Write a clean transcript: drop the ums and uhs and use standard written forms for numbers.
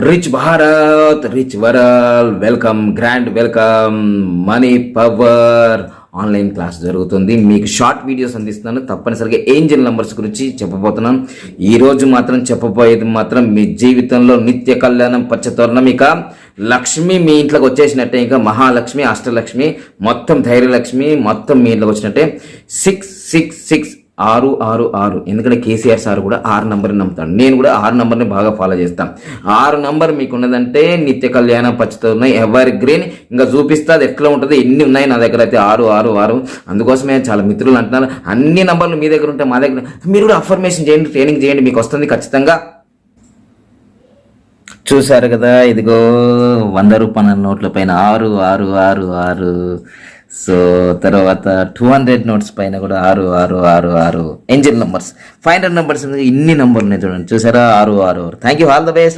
Rich Bharat, rich world, welcome, grand welcome. Money power online class జరుగుతుంది. మీకు short videos అందిస్తున్నాను. తప్పనిసరిగా ఏంజల్ నంబర్స్ గురించి చెప్పబోతున్నాను. ఈరోజు మాత్రం చెప్పబోయేది మాత్రం మీ జీవితంలో నిత్య కళ్యాణం పచ్చతోరణం. ఇక లక్ష్మి మీ ఇంట్లోకి వచ్చేసినట్టే, ఇంకా మహాలక్ష్మి, అష్టలక్ష్మి, మొత్తం ధైర్యలక్ష్మి మొత్తం మీ ఇంట్లోకి వచ్చినట్టే. 666 666. ఎందుకంటే కేసీఆర్ సార్ కూడా 6 నంబర్ని నమ్ముతాను. నేను కూడా 6 నంబర్ని బాగా ఫాలో చేస్తాను. 6 నంబర్ మీకు ఉన్నదంటే నిత్య కళ్యాణం పచ్చతో ఉన్నాయి, ఎవరి గ్రీన్. ఇంకా చూపిస్తా అది ఎట్లా ఉంటుంది, ఎన్ని ఉన్నాయి నా దగ్గర అయితే 6 6 6. అందుకోసమే చాలా మిత్రులు అంటున్నారు అన్ని నంబర్లు మీ దగ్గర ఉంటే మా దగ్గర. మీరు కూడా అఫర్మేషన్ చేయండి, ట్రైనింగ్ చేయండి, మీకు వస్తుంది ఖచ్చితంగా. చూశారు కదా, ఇదిగో 100 రూపాయల నోట్ల పైన 6 6 6 6. సో తర్వాత 200 నోట్స్ పైన కూడా 6 6 6 6. ఏంజల్ నంబర్స్ 500 నంబర్స్, ఇన్ని నంబర్లు ఉన్నాయి చూడండి. చూసారా, 6 6 6. Thank you, all the best.